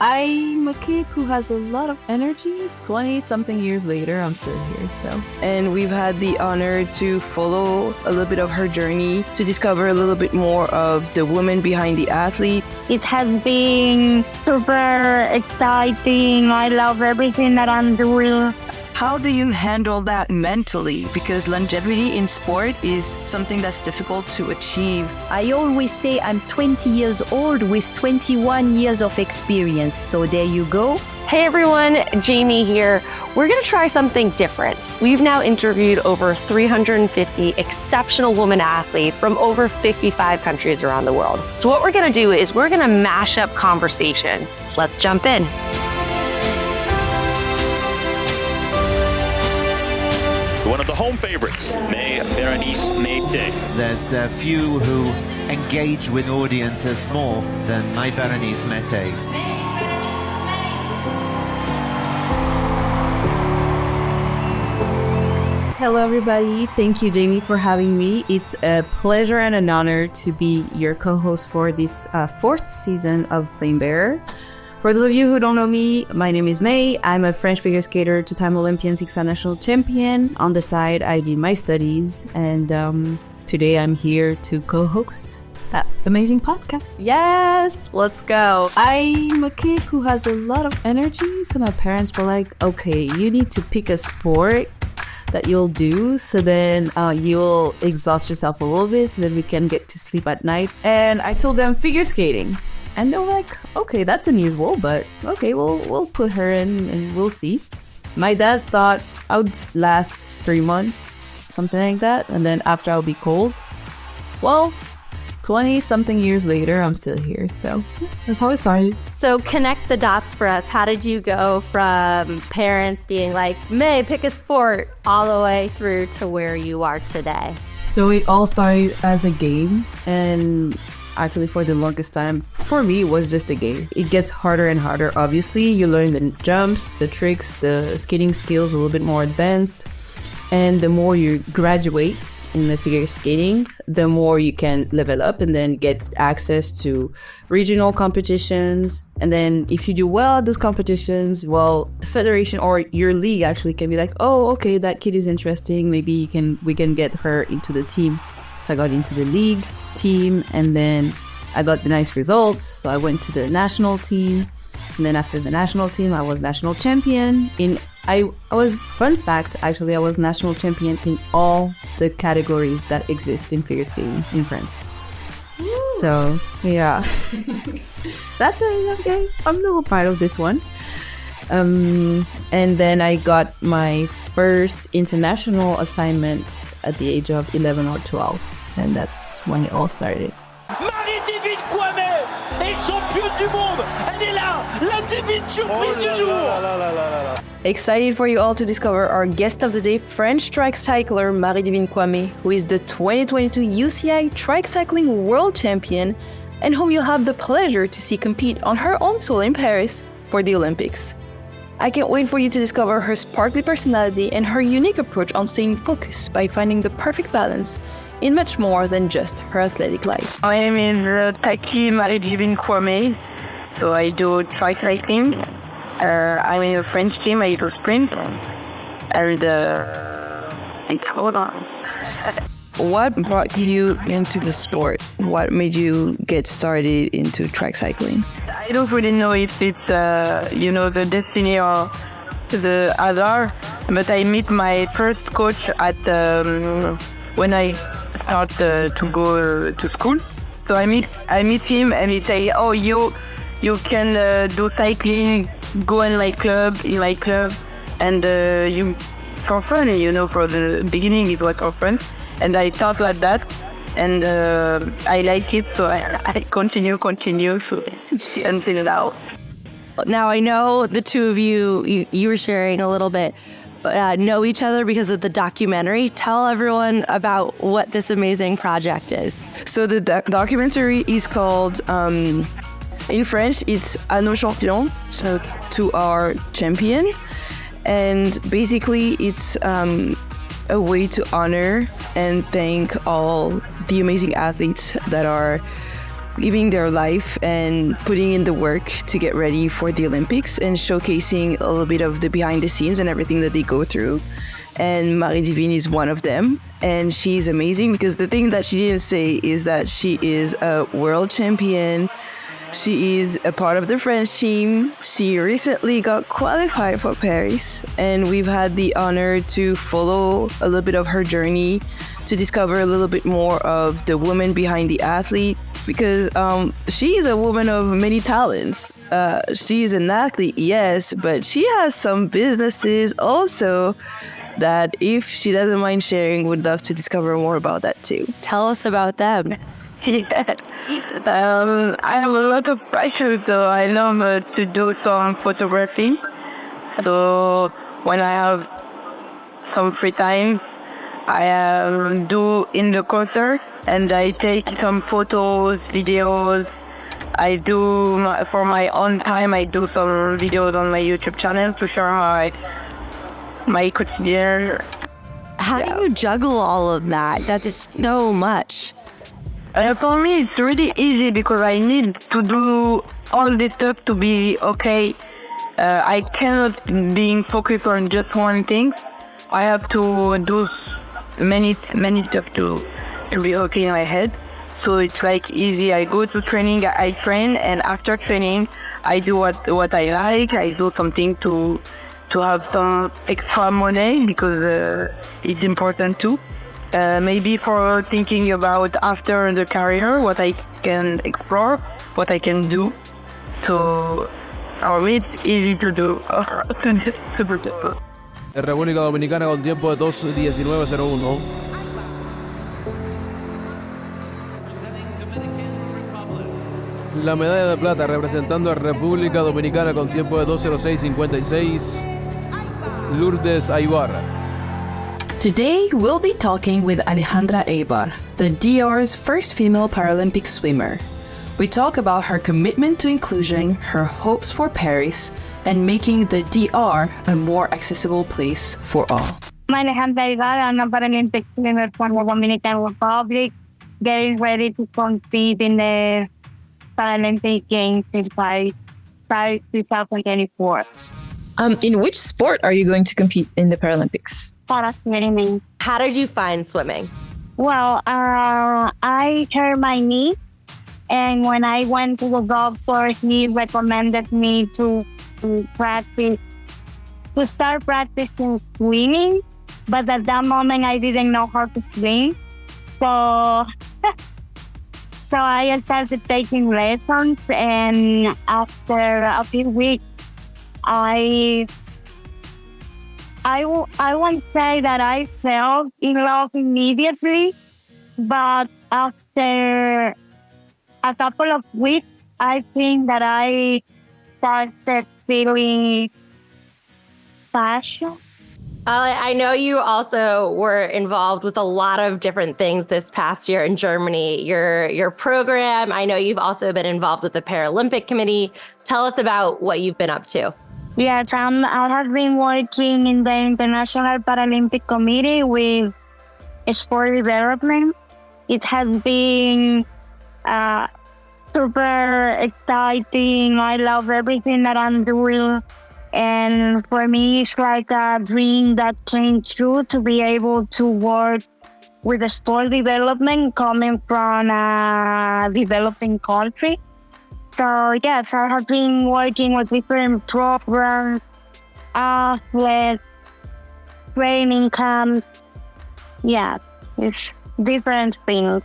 I'm a kid who has a lot of energy. 20-something years later, I'm still here, so. And we've had the honor to follow a little bit of her journey, to discover a little bit more of the woman behind the athlete. It has been super exciting. I love everything that I'm doing. How do you handle that mentally? Because longevity in sport is something that's difficult to achieve. I always say I'm 20 years old with 21 years of experience. So there you go. Hey everyone, Jamie here. We're gonna try something different. We've now interviewed over 350 exceptional women athletes from over 55 countries around the world. So what we're gonna do is we're gonna mash up conversation. Let's jump in. One of the home favorites, Maé-Bérénice, Méité. There's a few who engage with audiences more than Maé-Bérénice, Méité. Hello, everybody. Thank you, Jamie, for having me. It's a pleasure and an honor to be your co-host for this fourth season of Flame Bearer. For those of you who don't know me, my name is May. I'm a French figure skater, two-time Olympian, six-time national champion. On the side, I did my studies, and today I'm here to co-host that amazing podcast. Yes, let's go. I'm a kid who has a lot of energy, so my parents were like, okay, you need to pick a sport that you'll do, so then you'll exhaust yourself a little bit, so then we can get to sleep at night. And I told them figure skating. And they were like, okay, that's unusual, but okay, we'll put her in and we'll see. My dad thought I would last 3 months, something like that, and then after I'll be cold. Well, 20-something years later, I'm still here, so that's how it started. So connect the dots for us. How did you go from parents being like, May, pick a sport, all the way through to where you are today? So it all started as a game, and actually for the longest time, for me, it was just a game. It gets harder and harder, obviously. You learn the jumps, the tricks, the skating skills a little bit more advanced. And the more you graduate in the figure skating, the more you can level up and then get access to regional competitions. And then if you do well at those competitions, well, the federation or your league actually can be like, oh, okay, that kid is interesting. Maybe we can get her into the team. So I got into the league team, and then I got the nice results. So I went to the national team. And then after the national team, I was national champion I was, fun fact, actually, I was national champion in all the categories that exist in figure skating in France. Ooh. So, yeah. That's okay. I'm a little proud of this one. And then I got my first international assignment at the age of 11 or 12. And that's when it all started. Marie-Devine Kwame est championne du monde. Elle est là, la divine surprise du jour. Excited for you all to discover our guest of the day, French track cycler Marie-Devine Kwame, who is the 2022 UCI track cycling world champion and whom you'll have the pleasure to see compete on her own soil in Paris for the Olympics. I can't wait for you to discover her sparkly personality and her unique approach on staying focused by finding the perfect balance in much more than just her athletic life. My name is Marie-Devine Kwame. So I do track cycling. I'm in a French team. I do sprint. And hold on. What brought you into the sport? What made you get started into track cycling? I don't really know if it's, the destiny or the other, but I meet my first coach at when I start to go to school. So I meet him and he say, oh, you can do cycling, go in my club, and you for fun, for the beginning it was for fun. And I thought like that, and I like it, so I continue so, until now. Now I know the two of you were sharing a little bit, know each other because of the documentary. Tell everyone about what this amazing project is. So the documentary is called, in French, it's à nos champions, so to our champion. And basically it's a way to honor and thank all the amazing athletes that are giving their life and putting in the work to get ready for the Olympics and showcasing a little bit of the behind the scenes and everything that they go through. And Marie-Devine is one of them. And she's amazing because the thing that she didn't say is that she is a world champion. She is a part of the French team. She recently got qualified for Paris, and we've had the honor to follow a little bit of her journey to discover a little bit more of the woman behind the athlete, because she is a woman of many talents. She is an athlete, yes, but she has some businesses also that, if she doesn't mind sharing, would love to discover more about that too. Tell us about them. Yeah. I have a lot of pressure, so I love to do some photography. So when I have some free time, I do in the concert, and I take some photos, videos. I do, for my own time, I do some videos on my YouTube channel to share my quotidien. How do you juggle all of that? That is so much. For me, it's really easy because I need to do all this stuff to be okay. I cannot be focused on just one thing. I have to do many stuff to be okay in my head. So it's like easy. I go to training, I train, and after training, I do what I like. I do something to have some extra money because it's important too. Maybe for thinking about after the career, what I can explore, what I can do. So, for me, it's easy to do. Super simple. República Dominicana con tiempo de 2:19:01. La medalla de plata representando a República Dominicana con tiempo de 2:06:56. Lourdes Aybar. Today, we'll be talking with Alejandra Aybar, the DR's first female Paralympic swimmer. We talk about her commitment to inclusion, her hopes for Paris, and making the DR a more accessible place for all. I'm Alejandra Aybar. I'm a Paralympic swimmer from the Dominican Republic, getting ready to compete in the Paralympic Games in Paris 2024. In which sport are you going to compete in the Paralympics? Swimming. How did you find swimming? Well, I hurt my knee, and when I went to the doctor, he recommended me to start practicing swimming, but at that moment I didn't know how to swim, so I started taking lessons, and after a few weeks, I won't say that I fell in love immediately, but after a couple of weeks, I think that I started feeling passion. I know you also were involved with a lot of different things this past year in Germany. Your program, I know you've also been involved with the Paralympic Committee. Tell us about what you've been up to. Yes, I have been working in the International Paralympic Committee with sport development. It has been super exciting. I love everything that I'm doing. And for me, it's like a dream that came true to be able to work with the sport development coming from a developing country. So yes, I have been working with different programs, athletes, training camps. Yeah, it's different things.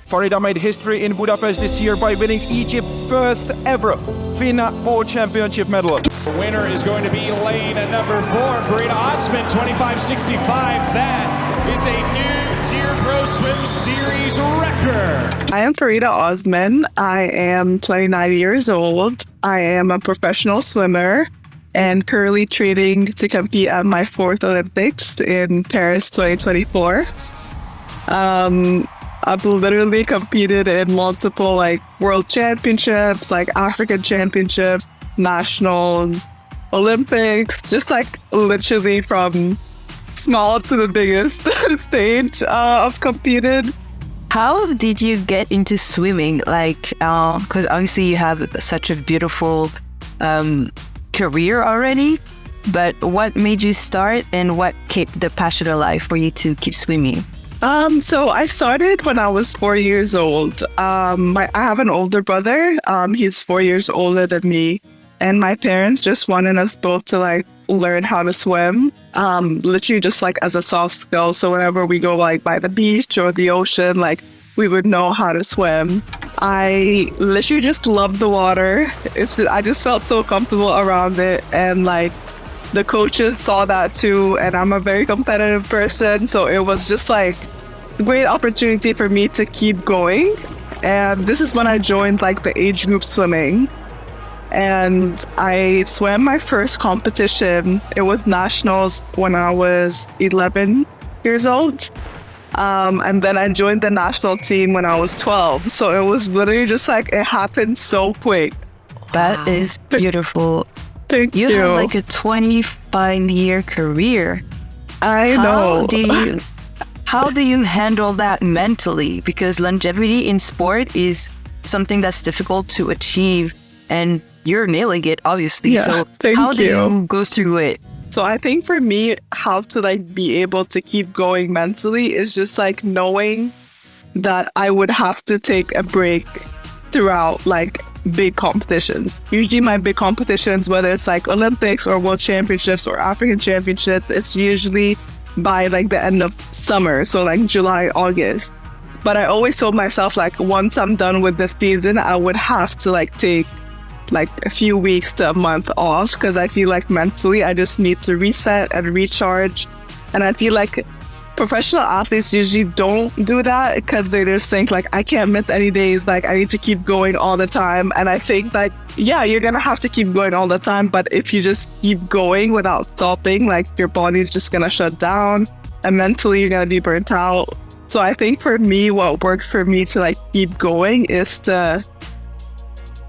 Farida made history in Budapest this year by winning Egypt's first ever FINA World Championship medal. The winner is going to be lane at number 4, Farida Osman, 25.65. That is a new Tier Pro Swim Series record. I am Farida Osman. I am 29 years old. I am a professional swimmer and currently training to compete at my 4th Olympics in Paris 2024. I've literally competed in multiple world championships, African championships, national Olympics, just literally from small to the biggest stage I've competed. How did you get into swimming? Like, because obviously you have such a beautiful career already, but what made you start and what kept the passion alive for you to keep swimming? So I started when I was 4 years old. I have an older brother. He's 4 years older than me. And my parents just wanted us both to like learn how to swim, literally just like as a soft skill. So whenever we go like by the beach or the ocean, like we would know how to swim. I literally just loved the water. I just felt so comfortable around it. And like the coaches saw that too. And I'm a very competitive person. So it was just like a great opportunity for me to keep going. And this is when I joined like the age group swimming. And I swam my first competition. It was nationals when I was 11 years old. And then I joined the national team when I was 12. So it was literally just like, it happened so quick. That is beautiful. Thank you. You have like a 25-year career. I know. How do you handle that mentally? Because longevity in sport is something that's difficult to achieve. And you're nailing it, obviously. Yeah, so how do you go through it? So I think for me, how to like be able to keep going mentally is just like knowing that I would have to take a break throughout like big competitions. Usually my big competitions, whether it's like Olympics or World Championships or African Championships, it's usually by like the end of summer. So like July, August. But I always told myself like once I'm done with the season, I would have to like take like a few weeks to a month off because I feel like mentally I just need to reset and recharge. And I feel like professional athletes usually don't do that because they just think like I can't miss any days, like I need to keep going all the time. And I think like, yeah, you're gonna have to keep going all the time, but if you just keep going without stopping, like your body's just gonna shut down and mentally you're gonna be burnt out. So I think for me, what works for me to like keep going is to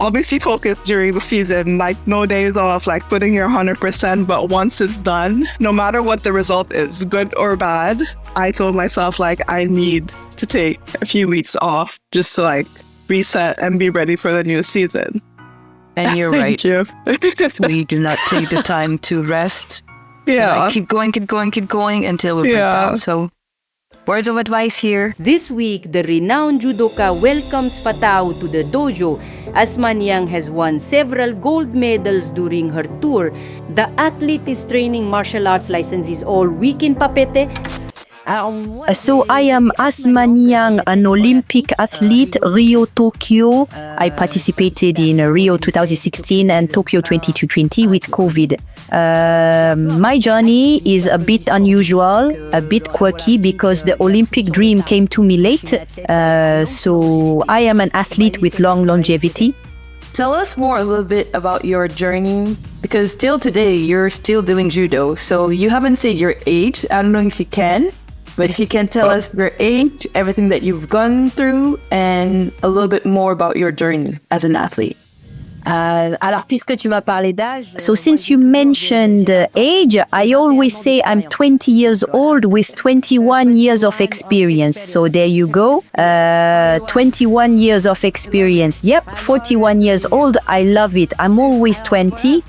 obviously focus during the season, like no days off, like putting your 100%. But once it's done, no matter what the result is, good or bad, I told myself like I need to take a few weeks off just to like reset and be ready for the new season. And you're Thank right. you. We do not take the time to rest. Yeah. Like, keep going until we're down. So words of advice here. This week, the renowned judoka welcomes Fatao to the dojo. Asma Nyang has won several gold medals during her tour. The athlete is training martial arts licensees all week in Papeete. So I am Asma Nyang, an Olympic athlete, Rio, Tokyo. I participated in Rio 2016 and Tokyo 2020 with COVID. My journey is a bit unusual, a bit quirky because the Olympic dream came to me late. So I am an athlete with long longevity. Tell us more a little bit about your journey, because still today you're still doing judo. So you haven't said your age. I don't know if you can, but if you can tell us your age, everything that you've gone through, and a little bit more about your journey as an athlete. So since you mentioned age, I always say I'm 20 years old with 21 years of experience. So there you go. 21 years of experience. Yep, 41 years old. I love it. I'm always 20.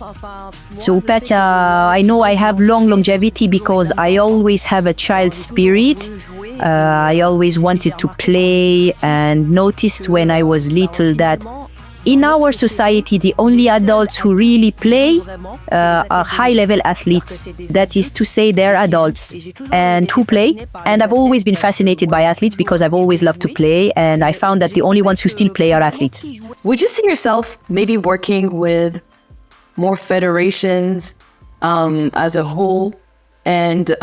So I know I have long longevity because I always have a child spirit. I always wanted to play and noticed when I was little that in our society, the only adults who really play are high-level athletes. That is to say, they're adults and who play. And I've always been fascinated by athletes because I've always loved to play. And I found that the only ones who still play are athletes. Would you see yourself maybe working with more federations as a whole and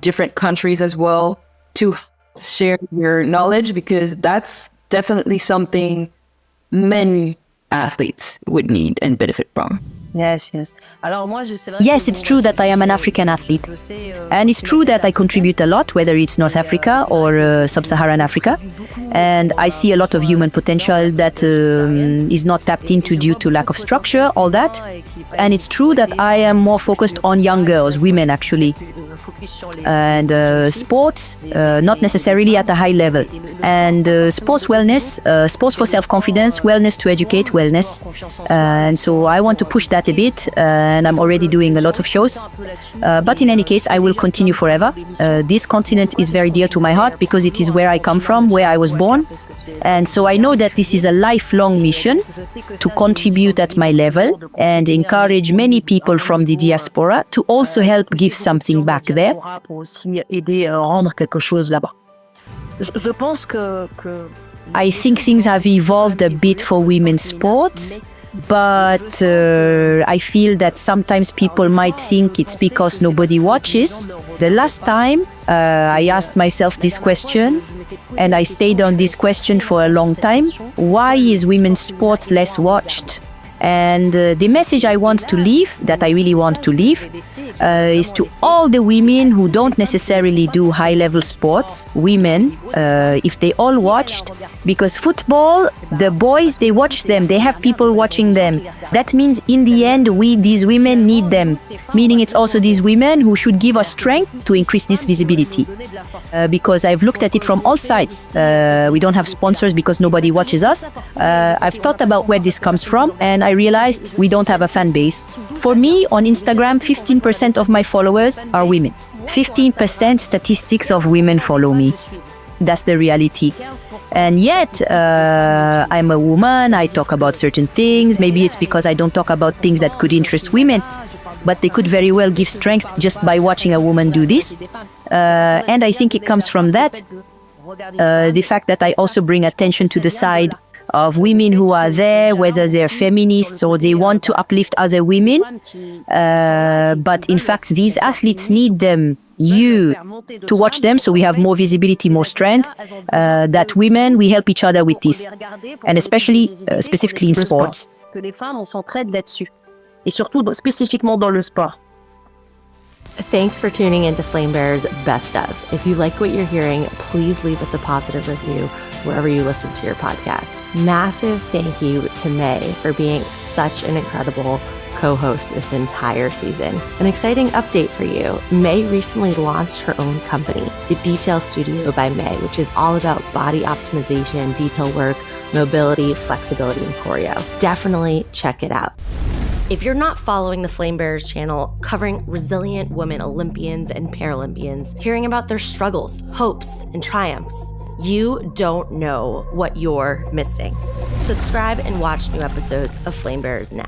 different countries as well to share your knowledge? Because that's definitely something many athletes would need and benefit from. Yes. Yes, it's true that I am an African athlete. And it's true that I contribute a lot, whether it's North Africa or Sub-Saharan Africa. And I see a lot of human potential that is not tapped into due to lack of structure, all that. And it's true that I am more focused on young girls, women actually. and sports, not necessarily at a high level. And sports wellness, sports for self-confidence, wellness to educate, wellness. And so I want to push that a bit, and I'm already doing a lot of shows. But in any case, I will continue forever. This continent is very dear to my heart because it is where I come from, where I was born. And so I know that this is a lifelong mission to contribute at my level and encourage many people from the diaspora to also help give something back there. I think things have evolved a bit for women's sports, but I feel that sometimes people might think it's because nobody watches. The last time I asked myself this question, and I stayed on this question for a long time: why is women's sports less watched? And the message I want to leave, that I really want to leave, is to all the women who don't necessarily do high-level sports, women, if they all watched, because football, the boys, they watch them, they have people watching them. That means in the end, these women need them, meaning it's also these women who should give us strength to increase this visibility. Because I've looked at it from all sides. We don't have sponsors because nobody watches us. I've thought about where this comes from, and I realized we don't have a fan base. For me, on Instagram, 15% of my followers are women. 15% statistics of women follow me. That's the reality. And yet, I'm a woman, I talk about certain things. Maybe it's because I don't talk about things that could interest women, but they could very well give strength just by watching a woman do this. And I think it comes from that. The fact that I also bring attention to the side of women who are there, whether they're feminists or they want to uplift other women. But in fact, these athletes need them, you, to watch them, so we have more visibility, more strength. That women, we help each other with this. And especially, specifically in sports. Que les femmes, on s'entraide là-dessus. Et surtout, spécifiquement dans le sport. Thanks for tuning into Flame Bearers Best Of. If you like what you're hearing, please leave us a positive review wherever you listen to your podcast. Massive thank you to Maé for being such an incredible co-host this entire season. An exciting update for you. Maé recently launched her own company, The Detail Studio by Maé, which is all about body optimization, detail work, mobility, flexibility, and choreo. Definitely check it out. If you're not following the Flame Bearers channel, covering resilient women Olympians and Paralympians, hearing about their struggles, hopes, and triumphs, you don't know what you're missing. Subscribe and watch new episodes of Flame Bearers now.